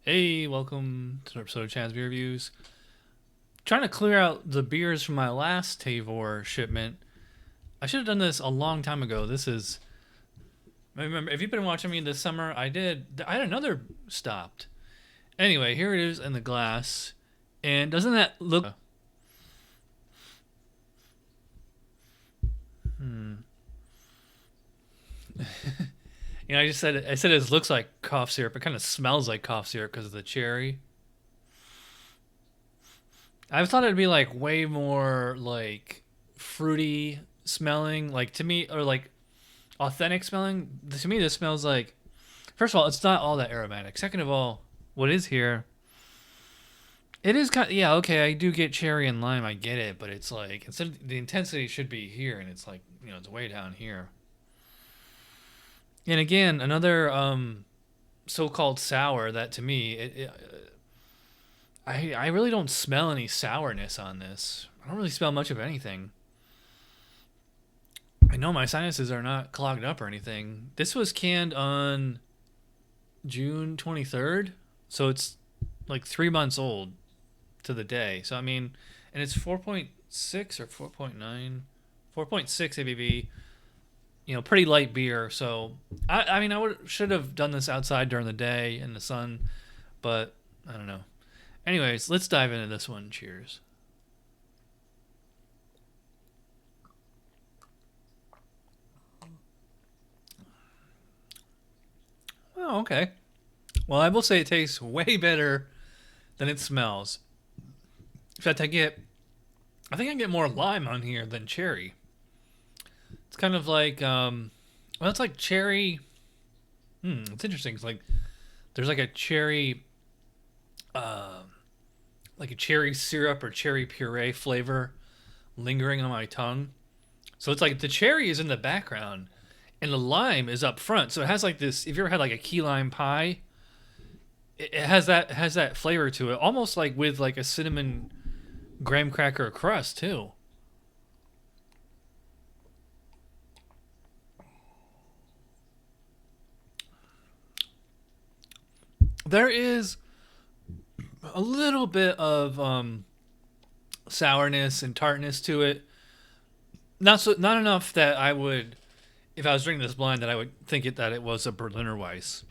Hey, welcome to an episode of Chad's Beer Reviews. Trying to clear out the beers from my last Tavor shipment. I should have done this a long time ago. I remember, if you've been watching me this summer, I had another stopped. Anyway, here it is in the glass. And doesn't that look... I said it looks like cough syrup. It kind of smells like cough syrup because of the cherry. I thought it'd be like way more like fruity smelling, like to me, or like authentic smelling. To me, this smells like. First of all, it's not all that aromatic. Second of all, what is here? It is kind. Yeah, okay, I do get cherry and lime. I get it, but it's like instead the intensity should be here, and it's like it's way down here. And again, another so-called sour that to me, I really don't smell any sourness on this. I don't really smell much of anything. I know my sinuses are not clogged up or anything. This was canned on June 23rd, so it's like 3 months old to the day. So I mean, and it's 4.6 or 4.9, 4.6 ABV. Pretty light beer. So I mean, should have done this outside during the day in the sun, but I don't know. Anyways, let's dive into this one. Cheers. Oh, okay. Well, I will say it tastes way better than it smells. In fact, I think I get more lime on here than cherry. It's kind of like, well, it's like cherry. It's interesting. It's like there's like a cherry syrup or cherry puree flavor lingering on my tongue. So it's like the cherry is in the background and the lime is up front. So it has like this. If you ever had like a key lime pie, it has that flavor to it, almost like with like a cinnamon graham cracker crust too. There is a little bit of sourness and tartness to it. Not enough that I would, if I was drinking this blind, that I would think that it was a Berliner Weiss.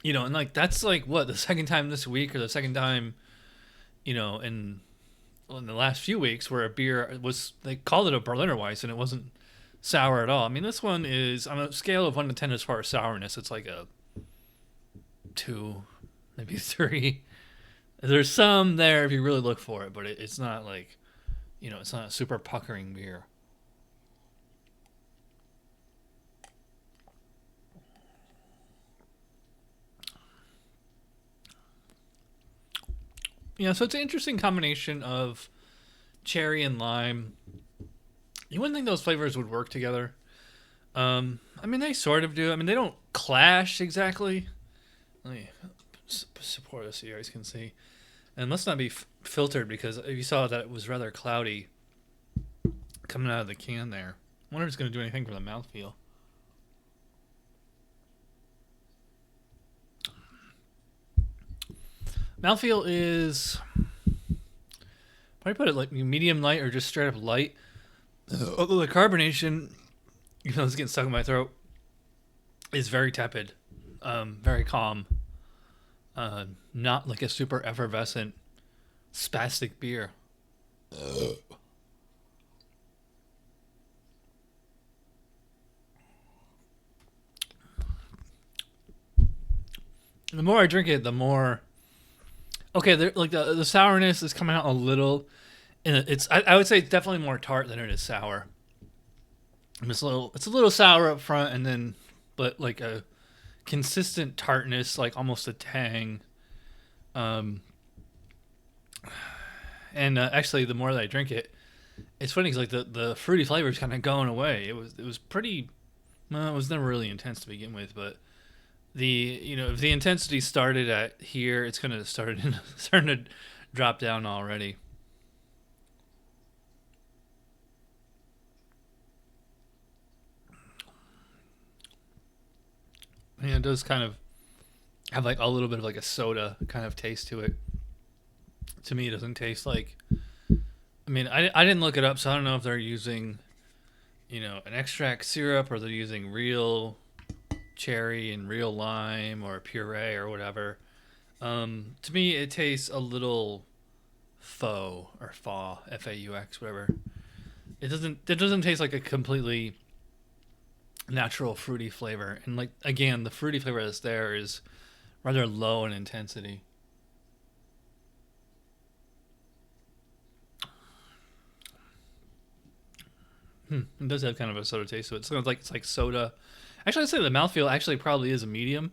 And like that's like what the second time this week or the second time, in the last few weeks where a beer was they called it a Berliner Weiss and it wasn't sour at all. I mean, this one is on a scale of 1 to 10 as far as sourness. It's like a 2, maybe 3. There's some there if you really look for it, but it's not like, it's not a super puckering beer. So it's an interesting combination of cherry and lime. You wouldn't think those flavors would work together. I mean, they sort of do. I mean, they don't clash exactly. Let me support this so you guys can see. And it must not be filtered because if you saw that it was rather cloudy coming out of the can there. I wonder if it's going to do anything for the mouthfeel. Mouthfeel is probably put it like medium light or just straight up light. Although the carbonation, it's getting stuck in my throat, is very tepid, very calm. Not like a super effervescent, spastic beer. The more I drink it, the more. Okay, like the sourness is coming out a little, and I would say it's definitely more tart than it is sour. It's a little sour up front, and then, but like a consistent tartness, like almost a tang. And actually, the more that I drink it, it's funny because like the fruity flavor is kind of going away. It was pretty. Well, it was never really intense to begin with, but if the intensity started at here, it's gonna starting to drop down already. Yeah, it does kind of have like a little bit of like a soda kind of taste to it. To me, it doesn't taste like. I mean, I didn't look it up, so I don't know if they're using, an extract syrup or they're using real cherry and real lime or puree or whatever. To me, it tastes a little faux or FAUX, whatever. It doesn't taste like a completely natural fruity flavor. And like again, the fruity flavor that's there is rather low in intensity. It does have kind of a soda taste to it. So it's like soda. Actually, I'd say the mouthfeel actually probably is a medium,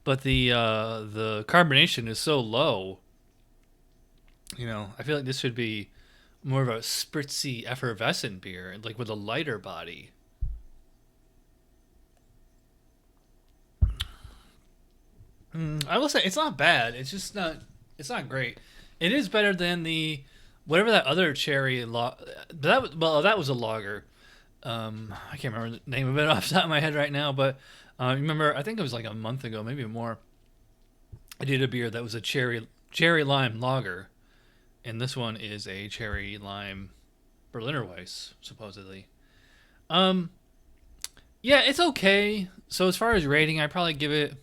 but the carbonation is so low. I feel like this should be more of a spritzy, effervescent beer, like with a lighter body. I will say it's not bad. It's just not. It's not great. It is better than the whatever that other cherry. That was a lager. I can't remember the name of it off the top of my head right now, but remember I think it was like a month ago, maybe more. I did a beer that was a cherry lime lager, and this one is a cherry lime Berliner Weiss supposedly. Um, yeah, it's okay. So as far as rating, I probably give it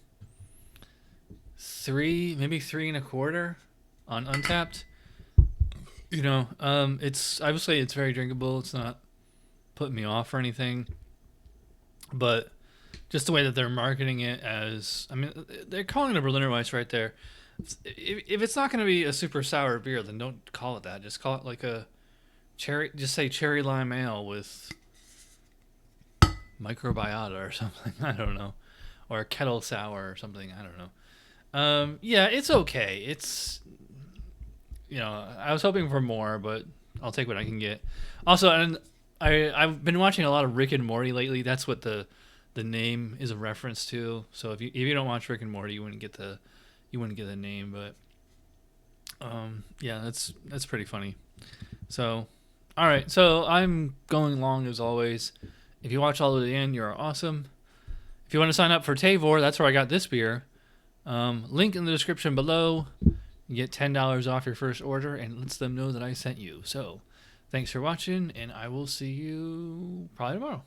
three, maybe three and a quarter on Untappd. It's I would say it's very drinkable. It's not putting me off or anything, but just the way that they're marketing it as, I mean, they're calling it a Berliner Weiss right there. If it's not going to be a super sour beer, then don't call it that. Just call it like a cherry. Just say cherry lime ale with microbiota or something. I don't know, or a kettle sour or something. I don't know. Yeah, it's okay. I was hoping for more, but I'll take what I can get. Also, and I've been watching a lot of Rick and Morty lately. That's what the name is a reference to. So if you don't watch Rick and Morty, you wouldn't get the name. But yeah, that's pretty funny. So, all right. So I'm going long as always. If you watch all the way to the end, you're awesome. If you want to sign up for Tavor, that's where I got this beer. Link in the description below. You get $10 off your first order and lets them know that I sent you. So, thanks for watching, and I will see you probably tomorrow.